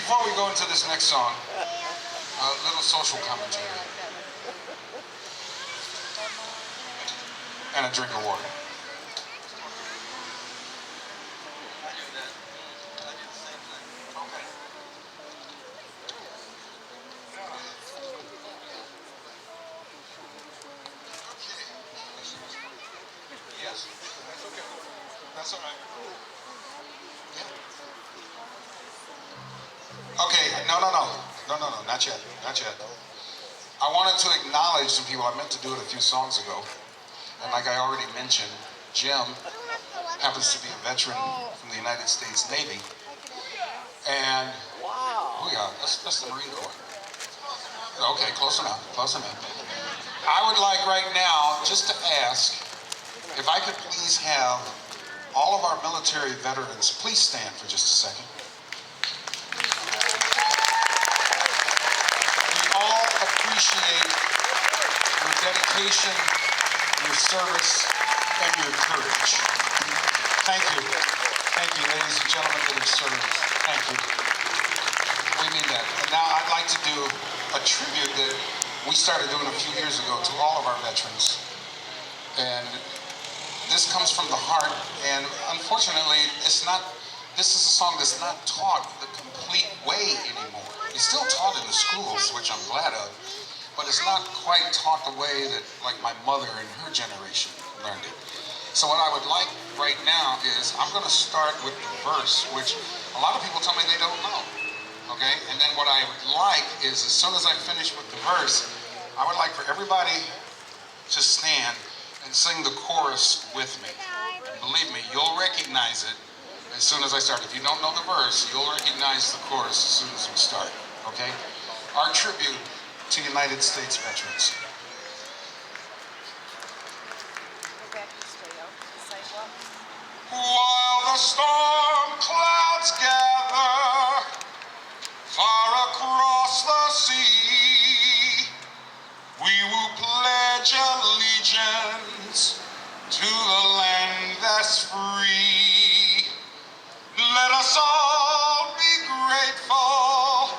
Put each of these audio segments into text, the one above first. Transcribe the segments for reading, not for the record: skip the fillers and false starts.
Before we go into this next song, a little social commentary and a drink of water. Yes, that's okay. That's all right. Yeah. Okay, no, not yet. I wanted to acknowledge some people. I meant to do it a few songs ago. And like I already mentioned, Jim happens to be a veteran from the United States Navy. And, oh yeah, that's the Marine Corps. Okay, close enough. I would like right now just to ask if I could please have all of our military veterans please stand for just a second. We all appreciate your dedication, your service, and your courage. Thank you. Thank you, ladies and gentlemen that have served. Thank you. We mean that. And now I'd like to do a tribute that we started doing a few years ago to all of our veterans. And this comes from the heart, and unfortunately, this is a song that's not taught the complete way anymore. It's still taught in the schools, which I'm glad of, but it's not quite taught the way that, like, my mother and her generation learned it. So what I would like right now is, I'm gonna start with the verse, which a lot of people tell me they don't know, okay? And then what I would like is, as soon as I finish with the verse, I would like for everybody to stand and sing the chorus with me. And believe me, you'll recognize it as soon as I start. If you don't know the verse, you'll recognize the chorus as soon as we start, okay? Our tribute to United States veterans. While the storm clouds gather far across the sea, we will pledge allegiance to the land that's free. Let us all be grateful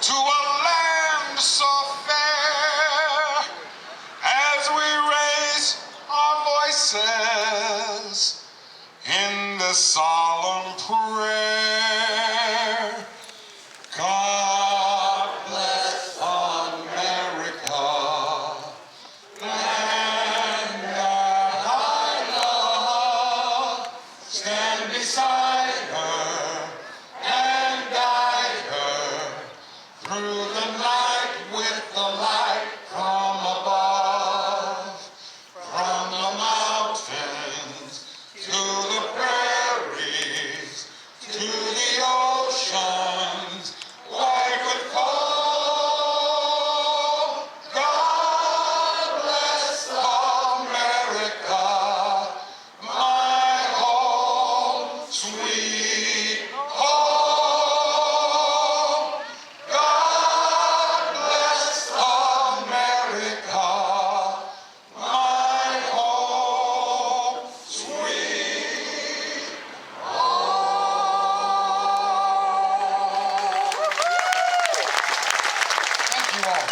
to a land so fair as we raise our voices in the solemn prayer. God bless America, land that I love. Stand beside her and guide her through the night with the light from above. From the mountains to the prairies, to the oceans, wide with cold. God bless America, my home, sweet home. God bless America, my home, sweet Thank you all.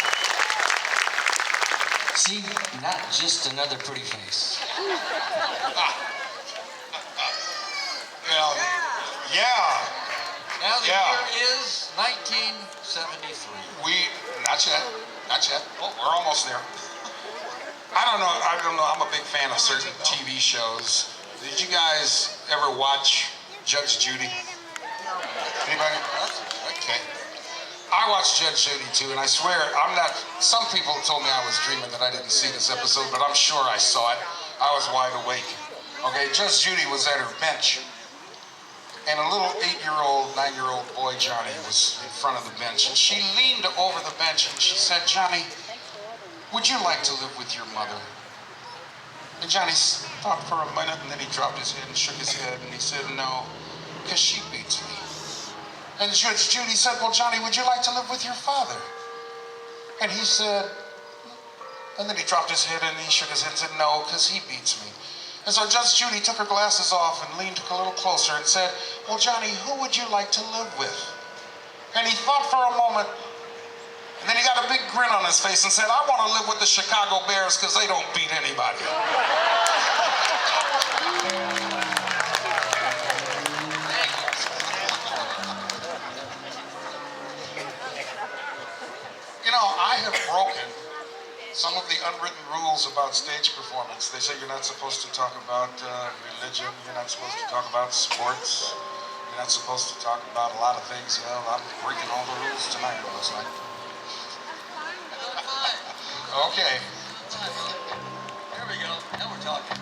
See, not just another pretty face. Well, yeah. Now the Yeah. year is 1973. Not yet. Oh, we're almost there. I don't know. I'm a big fan of certain TV shows. Did you guys ever watch Judge Judy? Anybody? Okay. I watched Judge Judy too, and I swear, some people told me I was dreaming that I didn't see this episode, but I'm sure I saw it. I was wide awake. Okay, Judge Judy was at her bench, and a little 8-year-old, 9-year-old boy, Johnny, was in front of the bench, and she leaned over the bench and she said, "Johnny, would you like to live with your mother?" And Johnny thought for a minute, and then he dropped his head and shook his head, and he said, "No, because she beats me." And Judge Judy said, "Well, Johnny, would you like to live with your father?" And he said, and then he dropped his head and he shook his head and said, "No, because he beats me." And so Judge Judy took her glasses off and leaned a little closer and said, "Well, Johnny, who would you like to live with?" And he thought for a moment, and then he got a big grin on his face and said, I want to live with the Chicago Bears because they don't beat anybody. You know, I have broken some of the unwritten rules about stage performance. They say you're not supposed to talk about religion, you're not supposed to talk about sports, you're not supposed to talk about a lot of things. You know, I'm breaking all the rules tonight, it looks like. Okay. There we go. Now we're talking.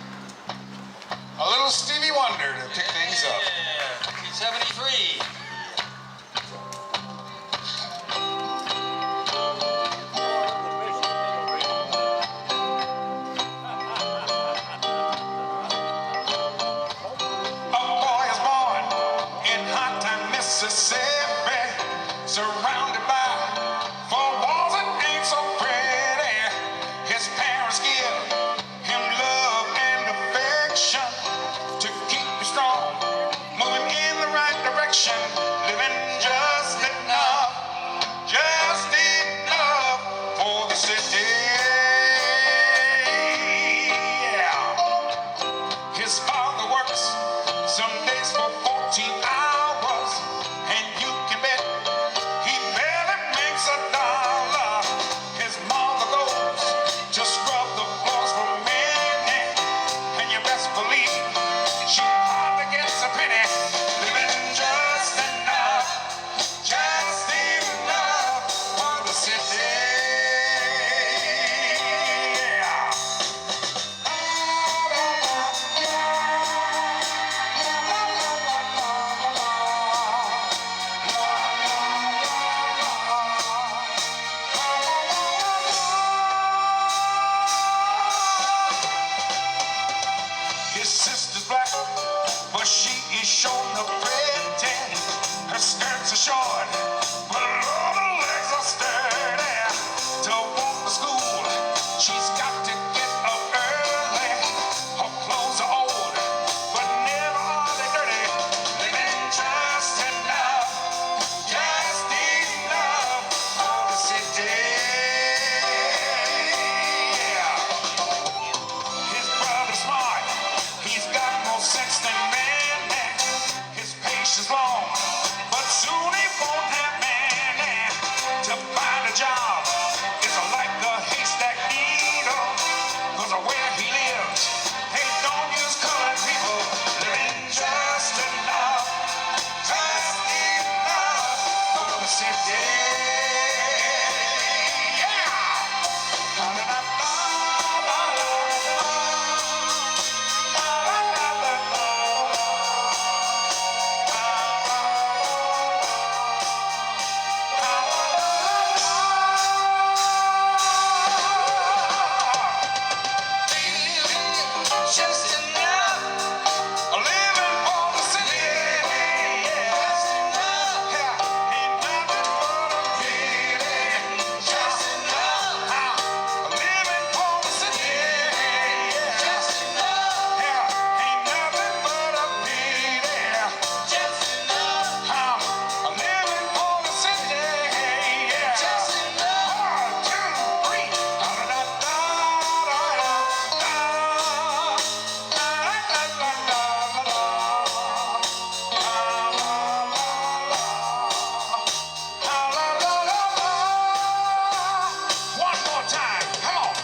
A little Stevie Wonder to pick things up. Yeah, 1973. Mississippi, surrounded by four walls that ain't so pretty. His parents give him love and affection to keep him strong, moving in the right direction, living just enough for the city. Yeah. His father works some days for 14 hours. And you can bet he barely makes $1. His mother goes to scrub the floors for men, and you best believe she hardly gets a penny, living just enough for the city. His sister's black, but she is showing up pretty. Her skirts are short, but all her legs are sturdy. To walk to school, she's got to get up early. Her clothes are old, but never are they dirty. Living just enough for the city. Yeah. His brother's smart. He's got more sense than man. His patience long, but soon he won't have man. To find a job is like a haystack needle, 'cause of where he lives, they don't use colored people. Living just enough for the city. Yeah. Just enough, living for the city. Just enough, ain't nothing but a pity. Just enough, living for the city. Just enough, ain't nothing but a pity. Just enough, living for the city. Just enough. 1, 2, 3. One more time, come on.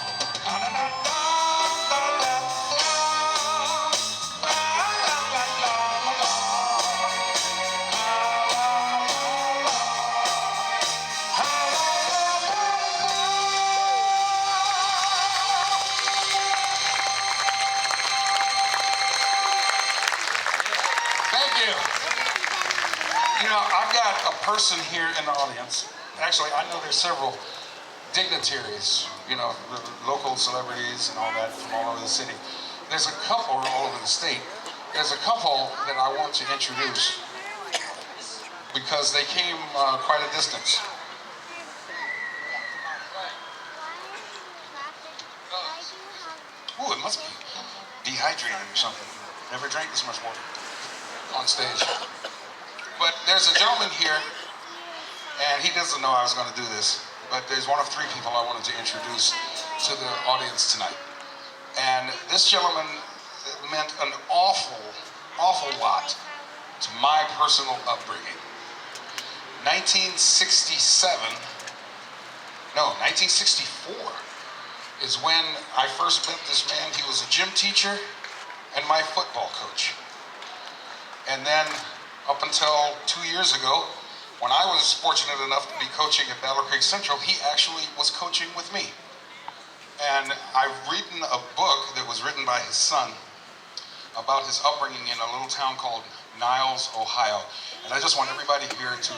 Thank you. You know, I've got a person here in the audience. Actually, I know there's several dignitaries, you know, the local celebrities and all that from all over the city. There's a couple all over the state. There's a couple that I want to introduce because they came quite a distance. Ooh, it must be dehydrated or something. Never drank this much water on stage. But there's a gentleman here And he doesn't know I was going to do this, but there's one of three people I wanted to introduce to the audience tonight. And this gentleman meant an awful, awful lot to my personal upbringing. 1964 is when I first met this man. He was a gym teacher and my football coach. And then up until 2 years ago, when I was fortunate enough to be coaching at Battle Creek Central, he actually was coaching with me. And I've written a book that was written by his son about his upbringing in a little town called Niles, Ohio. And I just want everybody here to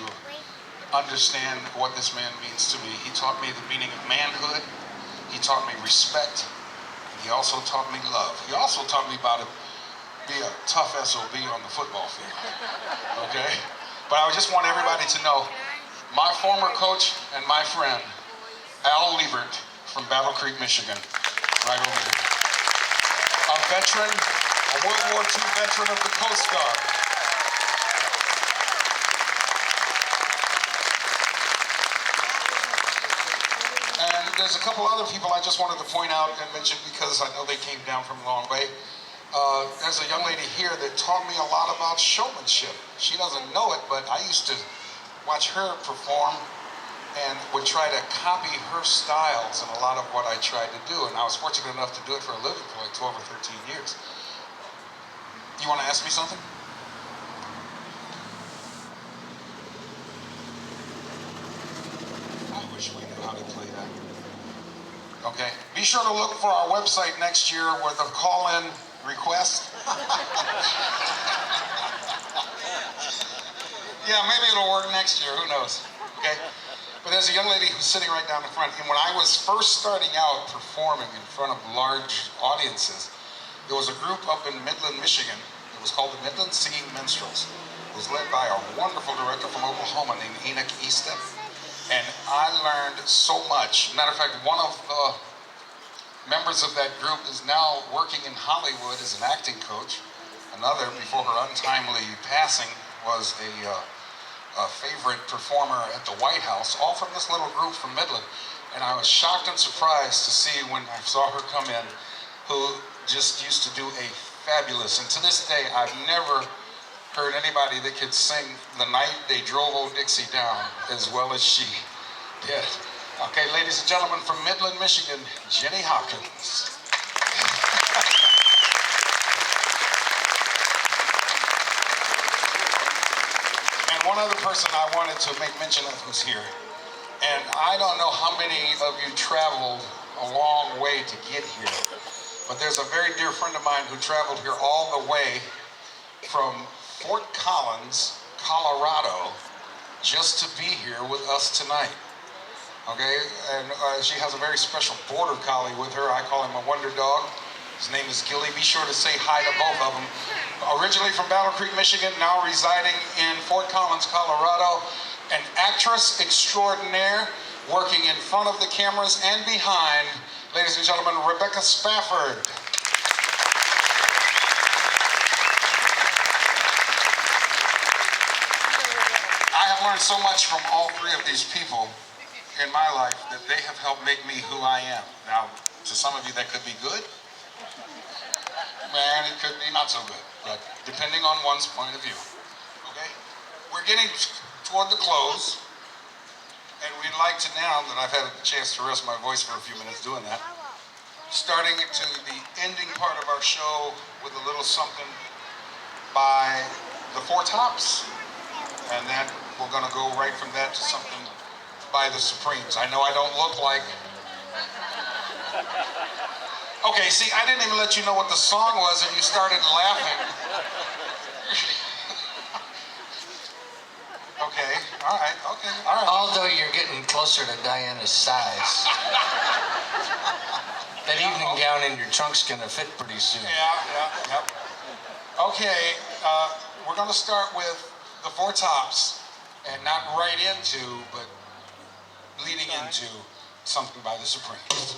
understand what this man means to me. He taught me the meaning of manhood. He taught me respect. And he also taught me love. He also taught me about be a tough SOB on the football field. Okay? But I just want everybody to know, my former coach and my friend, Al Liebert from Battle Creek, Michigan, right over here. A veteran, a World War II veteran of the Coast Guard. And there's a couple other people I just wanted to point out and mention because I know they came down from a long way. There's a young lady here that taught me a lot about showmanship. She doesn't know it, but I used to watch her perform and would try to copy her styles in a lot of what I tried to do. And I was fortunate enough to do it for a living for like 12 or 13 years. You want to ask me something? I wish we knew how to play that. Okay. Be sure to look for our website next year where the call-in request. Yeah, maybe it'll work next year. Who knows? Okay. But there's a young lady who's sitting right down the front. And when I was first starting out performing in front of large audiences, there was a group up in Midland, Michigan. It was called the Midland Singing Minstrels. It was led by a wonderful director from Oklahoma named Enoch Easton. And I learned so much. Matter of fact, one of the members of that group is now working in Hollywood as an acting coach. Another, before her untimely passing, was a favorite performer at the White House, all from this little group from Midland. And I was shocked and surprised to see when I saw her come in, who just used to do a fabulous, and to this day, I've never heard anybody that could sing The Night They Drove Old Dixie Down as well as she did. Okay, ladies and gentlemen, from Midland, Michigan, Jenny Hopkins. And one other person I wanted to make mention of who's here. And I don't know how many of you traveled a long way to get here, but there's a very dear friend of mine who traveled here all the way from Fort Collins, Colorado, just to be here with us tonight. Okay, and she has a very special border collie with her. I call him a wonder dog. His name is Gilly. Be sure to say hi to both of them. Originally from Battle Creek, Michigan, now residing in Fort Collins, Colorado. An actress extraordinaire, working in front of the cameras and behind. Ladies and gentlemen, Rebecca Spafford. I have learned so much from all three of these people in my life that they have helped make me who I am. Now, to some of you that could be good, man, it could be not so good, but depending on one's point of view, okay? We're getting toward the close, and we'd like to, now that I've had a chance to rest my voice for a few minutes doing that, starting to the ending part of our show with a little something by the Four Tops, and then we're gonna go right from that to something by the Supremes. I know I don't look like... Okay, see, I didn't even let you know what the song was and you started laughing. Okay, all right. Although you're getting closer to Diana's size. That evening gown in your trunk's gonna fit pretty soon. Yeah. Okay, we're gonna start with the Four Tops, and not right into, but leading into something by the Supremes.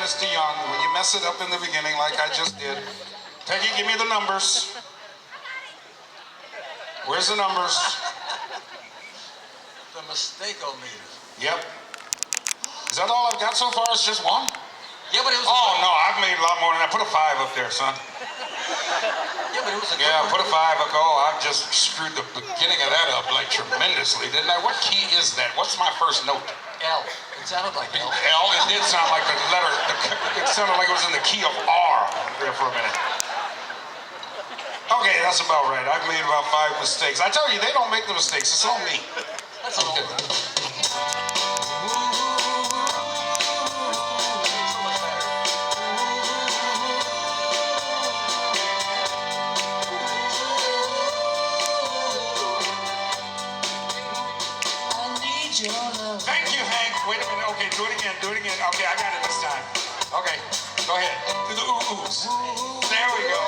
Mr. Young, when you mess it up in the beginning like I just did. Peggy, give me the numbers. Where's the numbers? The mistake-o-meter. Yep. Is that all I've got so far? It's just one? Yeah, but it was Oh, no, I've made a lot more than that. Put a 5 up there, son. Yeah, but it was a good Yeah, one. put a 5 up. Oh, I just screwed the beginning of that up like tremendously, didn't I? What key is that? What's my first note? L. It sounded like L. L? It did sound like the letter. It sounded like it was in the key of R there for a minute. Okay, that's about right. I've made about 5 mistakes. I tell you, they don't make the mistakes. It's all me. That's all. So much better. I need your love. Thank you, Hank. Wait a minute. Okay, do it again. Do it again. Okay, I got it this time. Okay, go ahead. Do the ooh-oohs. There we go.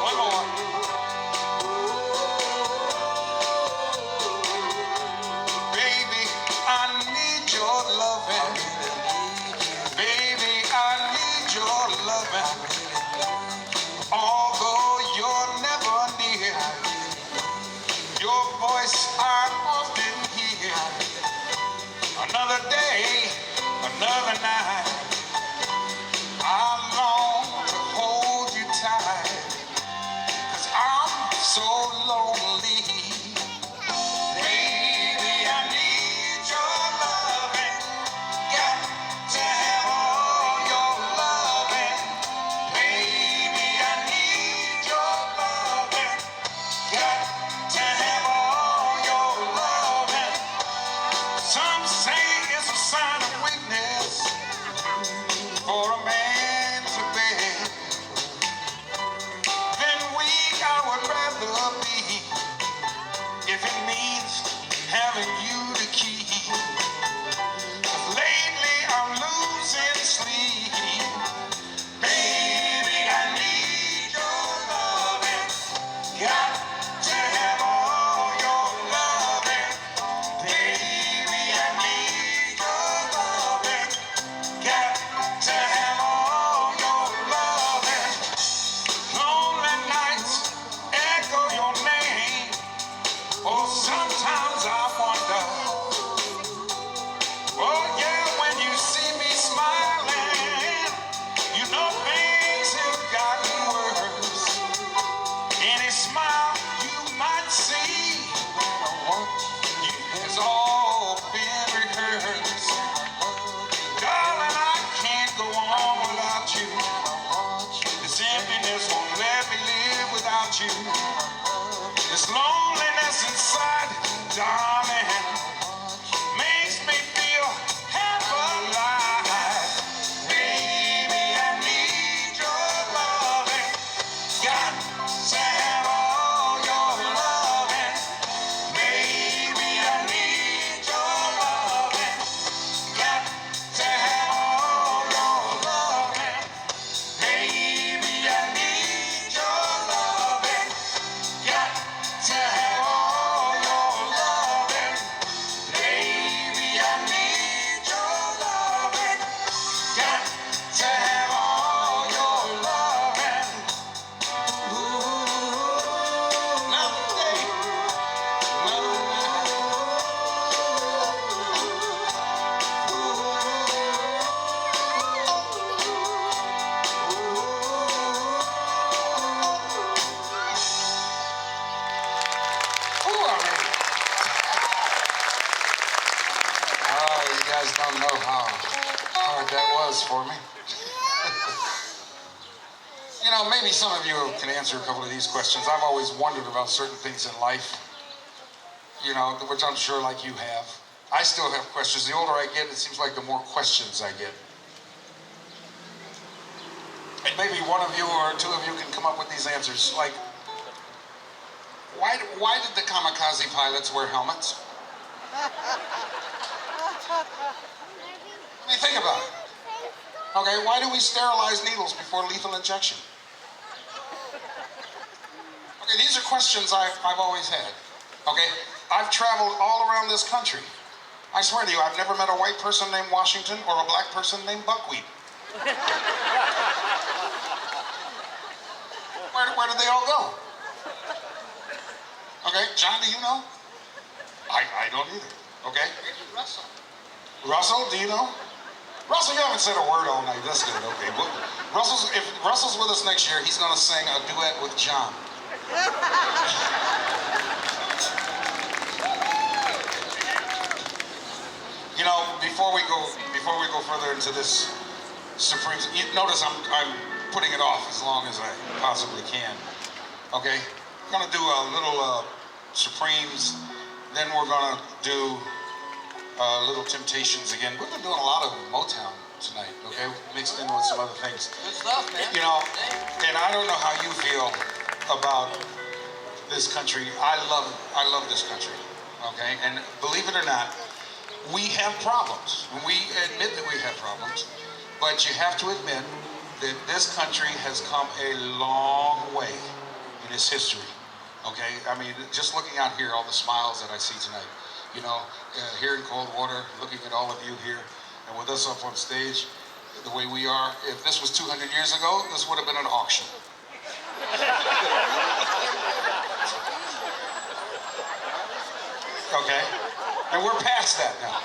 One more. Baby, I need your loving. Baby, I need your loving. Although you're never near, your voice I often hear. Another day, another night, I long to hold you tight, 'cause I'm so lonely. Baby, I need your loving. Got to have all your loving. Baby, I need your loving. Got to have all your loving. Some say it's a sign of weakness for a man to bear. Then weak I would rather be, if it means having you to keep. 'Cause lately I'm losing sleep. Baby, I need your loving. Got to have all your loving. Baby, I need your loving. Got to have all your loving. Lonely nights echo your name. Oh, sometimes I wonder. Oh, yeah, when you see me smiling, you know things have gotten worse. Any smile you might see has all been rehearsed. Darling, I can't go on without you. This emptiness won't let me live without you. This loneliness inside, darling, makes me feel half alive. Baby, I need your loving. Got to have all your loving. Baby, I need your loving. Got to have all your loving. Baby, I need your loving. Got to have all your loving. Baby, I need your loving. Got to have all your loving. Ooh, another day, another night. Ooh, I mean, oh, you guys don't know how hard that was for me. You know, maybe some of you can answer a couple of these questions. I've always wondered about certain things in life, you know, which I'm sure like you have. I still have questions. The older I get, it seems like the more questions I get. And maybe one of you or two of you can come up with these answers. Like, why did the kamikaze pilots wear helmets? I mean, think about it. Okay, why do we sterilize needles before lethal injection? Okay, these are questions I've always had. Okay, I've traveled all around this country. I swear to you, I've never met a white person named Washington or a black person named Buckwheat. Where did they all go? Okay, John, do you know? I don't either. Okay? Russell. Russell, do you know? Russell, you haven't said a word all night. That's good. Okay. Well, if Russell's with us next year, he's going to sing a duet with John. You know, before we go further into this Supreme, you notice I'm putting it off as long as I possibly can. Okay, I'm gonna do a little Supremes, then we're gonna do Little Temptations again. We've been doing a lot of Motown tonight. Okay, mixed in with some other things. Good stuff, man. You know, and I don't know how you feel about this country. I love this country. Okay, and believe it or not, we have problems. We admit that we have problems, but you have to admit that this country has come a long way in its history. Okay, I mean, just looking out here, all the smiles that I see tonight. You know, here in Coldwater, looking at all of you here, and with us up on stage, the way we are. If this was 200 years ago, this would have been an auction. Okay, and we're past that now.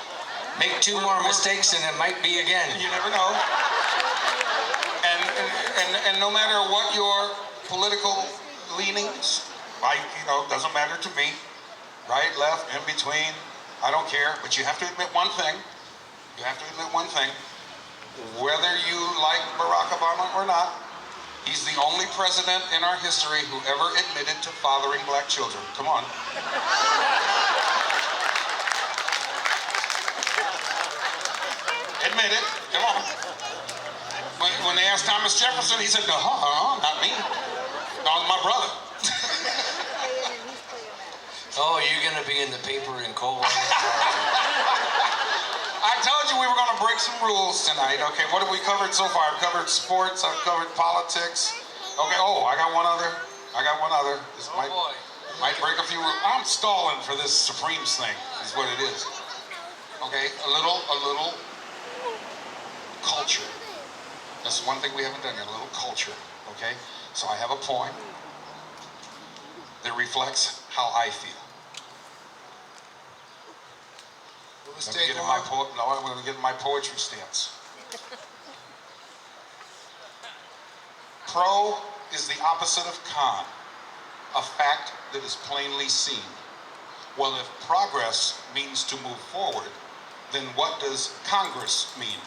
Make two more mistakes and it might be again. You never know. And no matter what your political leanings, doesn't matter to me. Right, left, in between, I don't care. But you have to admit one thing. You have to admit one thing. Whether you like Barack Obama or not, he's the only president in our history who ever admitted to fathering black children. Come on. Admit it. Come on. When they asked Thomas Jefferson, he said, no, not me. No, my brother. Oh, you're going to be in the paper in Coldwater. I told you we were going to break some rules tonight. Okay, what have we covered so far? I've covered sports. I've covered politics. Okay, I got one other. This might break a few rules. I'm stalling for this Supremes thing, is what it is. Okay, a little culture. That's one thing we haven't done yet, a little culture. Okay, so I have a poem that reflects how I feel. I'm going to get in my poetry stance. Pro is the opposite of con, a fact that is plainly seen. Well, if progress means to move forward, then what does Congress mean?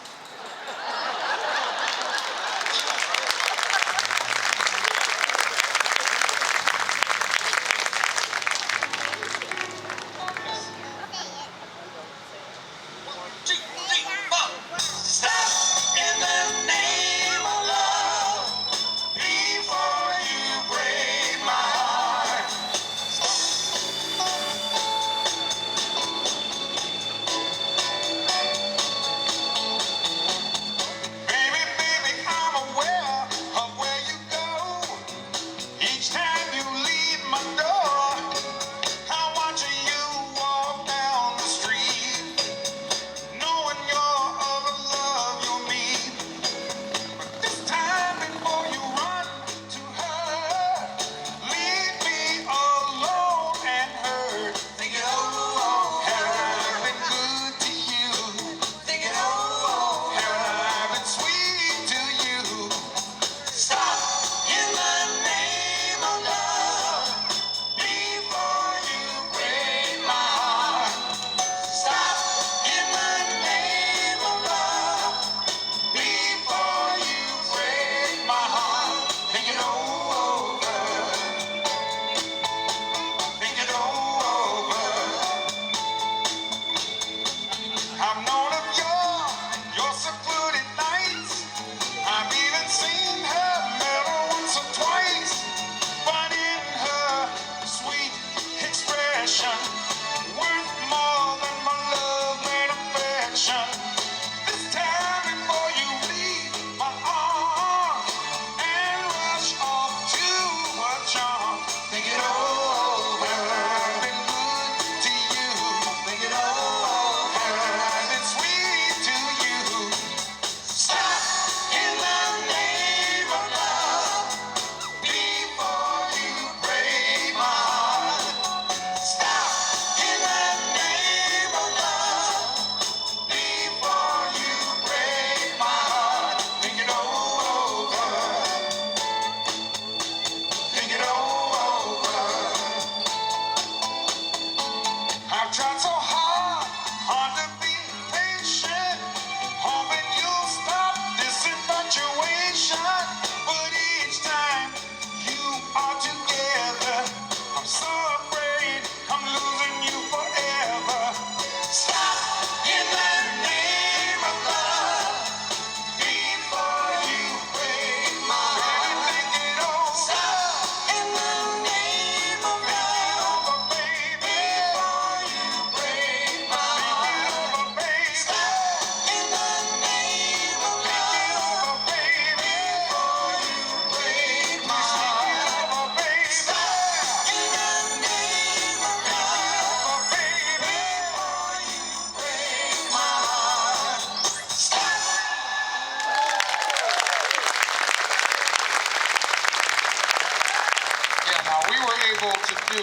able to do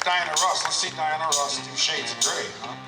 Diana Ross. Let's see Diana Ross do Shades of Grey. Huh?